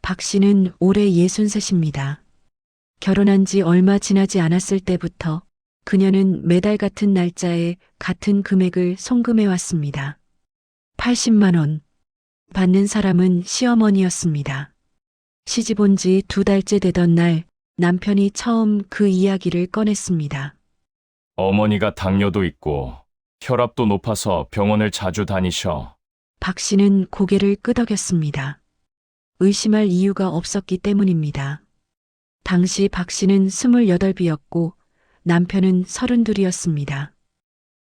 박 씨는 올해 63입니다. 결혼한 지 얼마 지나지 않았을 때부터 그녀는 매달 같은 날짜에 같은 금액을 송금해 왔습니다. 80만 원. 받는 사람은 시어머니였습니다. 시집 온 지 2달째 되던 날 남편이 처음 그 이야기를 꺼냈습니다. 어머니가 당뇨도 있고 혈압도 높아서 병원을 자주 다니셔. 박 씨는 고개를 끄덕였습니다. 의심할 이유가 없었기 때문입니다. 당시 박 씨는 28이었고 남편은 32이었습니다.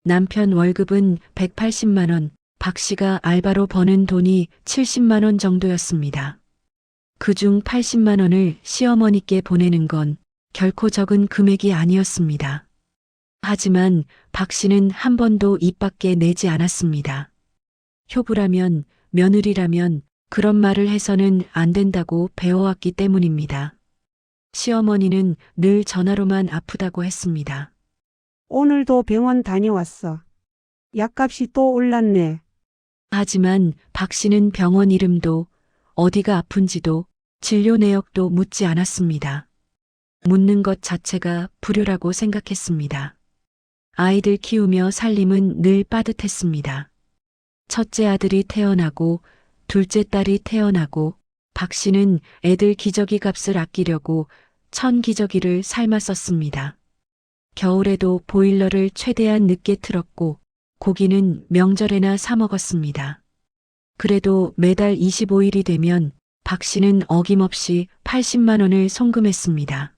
남편 월급은 180만 원, 박 씨가 알바로 버는 돈이 70만 원 정도였습니다. 그중 80만 원을 시어머니께 보내는 건 결코 적은 금액이 아니었습니다. 하지만 박 씨는 한 번도 입 밖에 내지 않았습니다. 효부라면, 며느리라면 그런 말을 해서는 안 된다고 배워왔기 때문입니다. 시어머니는 늘 전화로만 아프다고 했습니다. 오늘도 병원 다녀왔어. 약값이 또 올랐네. 하지만 박 씨는 병원 이름도 어디가 아픈지도 진료 내역도 묻지 않았습니다. 묻는 것 자체가 불효라고 생각했습니다. 아이들 키우며 살림은 늘 빠듯했습니다. 첫째 아들이 태어나고 둘째 딸이 태어나고 박 씨는 애들 기저귀 값을 아끼려고 1000기저귀를 삶아 썼습니다. 겨울에도 보일러를 최대한 늦게 틀었고 고기는 명절에나 사 먹었습니다. 그래도 매달 25일이 되면 박 씨는 어김없이 80만 원을 송금했습니다.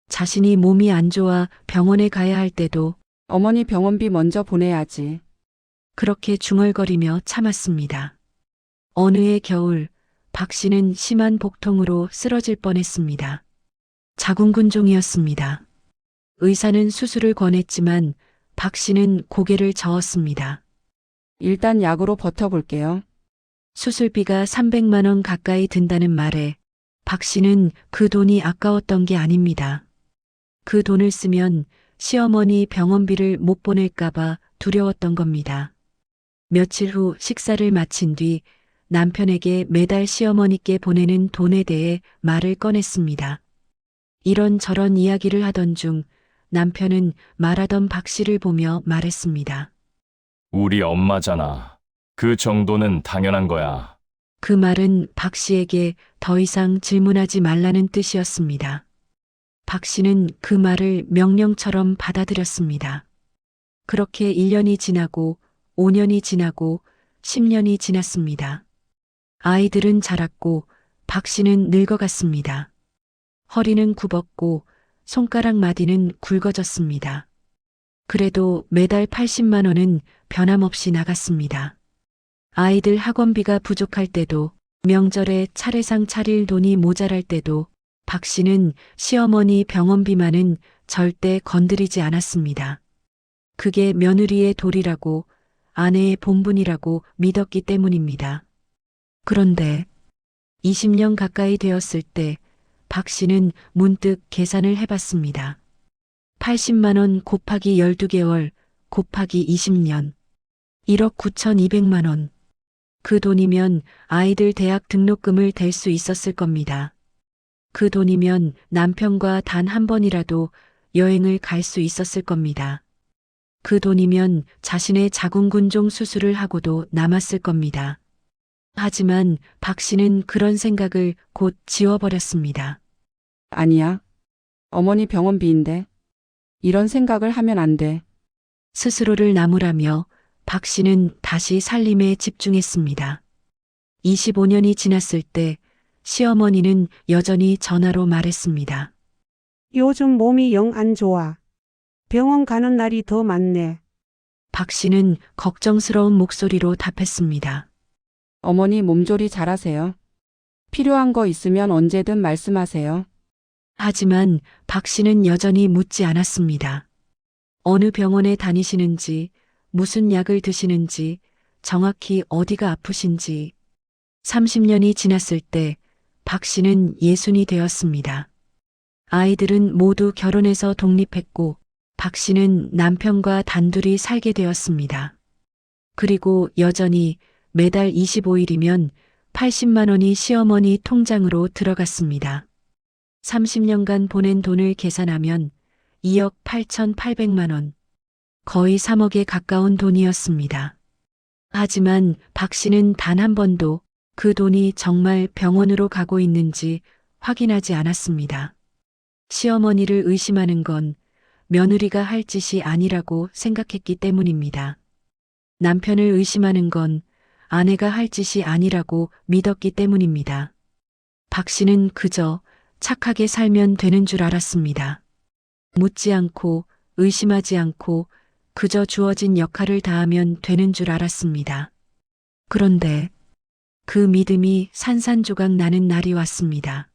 자신이 몸이 안 좋아 병원에 가야 할 때도 어머니 병원비 먼저 보내야지. 그렇게 중얼거리며 참았습니다. 어느 해 겨울 박 씨는 심한 복통으로 쓰러질 뻔했습니다. 자궁근종이었습니다. 의사는 수술을 권했지만 박 씨는 고개를 저었습니다. 일단 약으로 버텨볼게요. 수술비가 300만 원 가까이 든다는 말에 박 씨는 그 돈이 아까웠던 게 아닙니다. 그 돈을 쓰면 시어머니 병원비를 못 보낼까봐 두려웠던 겁니다. 며칠 후 식사를 마친 뒤 남편에게 매달 시어머니께 보내는 돈에 대해 말을 꺼냈습니다. 이런저런 이야기를 하던 중 남편은 말하던 박 씨를 보며 말했습니다. 우리 엄마잖아. 그 정도는 당연한 거야. 그 말은 박 씨에게 더 이상 질문하지 말라는 뜻이었습니다. 박 씨는 그 말을 명령처럼 받아들였습니다. 그렇게 1년이 지나고 5년이 지나고 10년이 지났습니다. 아이들은 자랐고 박 씨는 늙어갔습니다. 허리는 굽었고 손가락 마디는 굵어졌습니다. 그래도 매달 80만 원은 변함없이 나갔습니다. 아이들 학원비가 부족할 때도 명절에 차례상 차릴 돈이 모자랄 때도 박 씨는 시어머니 병원비만은 절대 건드리지 않았습니다. 그게 며느리의 도리라고 아내의 본분이라고 믿었기 때문입니다. 그런데 20년 가까이 되었을 때 박 씨는 문득 계산을 해봤습니다. 80만 원 곱하기 12개월 곱하기 20년 1억 9,200만 원. 그 돈이면 아이들 대학 등록금을 댈 수 있었을 겁니다. 그 돈이면 남편과 단 한 번이라도 여행을 갈 수 있었을 겁니다. 그 돈이면 자신의 자궁근종 수술을 하고도 남았을 겁니다. 하지만 박 씨는 그런 생각을 곧 지워버렸습니다. 아니야. 어머니 병원비인데. 이런 생각을 하면 안 돼. 스스로를 나무라며 박 씨는 다시 살림에 집중했습니다. 25년이 지났을 때 시어머니는 여전히 전화로 말했습니다. 요즘 몸이 영 안 좋아. 병원 가는 날이 더 많네. 박 씨는 걱정스러운 목소리로 답했습니다. 어머니 몸조리 잘하세요. 필요한 거 있으면 언제든 말씀하세요. 하지만 박 씨는 여전히 묻지 않았습니다. 어느 병원에 다니시는지, 무슨 약을 드시는지, 정확히 어디가 아프신지. 30년이 지났을 때 박 씨는 60이 되었습니다. 아이들은 모두 결혼해서 독립했고 박 씨는 남편과 단둘이 살게 되었습니다. 그리고 여전히 매달 25일이면 80만 원이 시어머니 통장으로 들어갔습니다. 30년간 보낸 돈을 계산하면 2억 8,800만 원. 거의 3억에 가까운 돈이었습니다. 하지만 박 씨는 단 한 번도 그 돈이 정말 병원으로 가고 있는지 확인하지 않았습니다. 시어머니를 의심하는 건 며느리가 할 짓이 아니라고 생각했기 때문입니다. 남편을 의심하는 건 아내가 할 짓이 아니라고 믿었기 때문입니다. 박 씨는 그저 착하게 살면 되는 줄 알았습니다. 묻지 않고 의심하지 않고 그저 주어진 역할을 다하면 되는 줄 알았습니다. 그런데 그 믿음이 산산조각 나는 날이 왔습니다.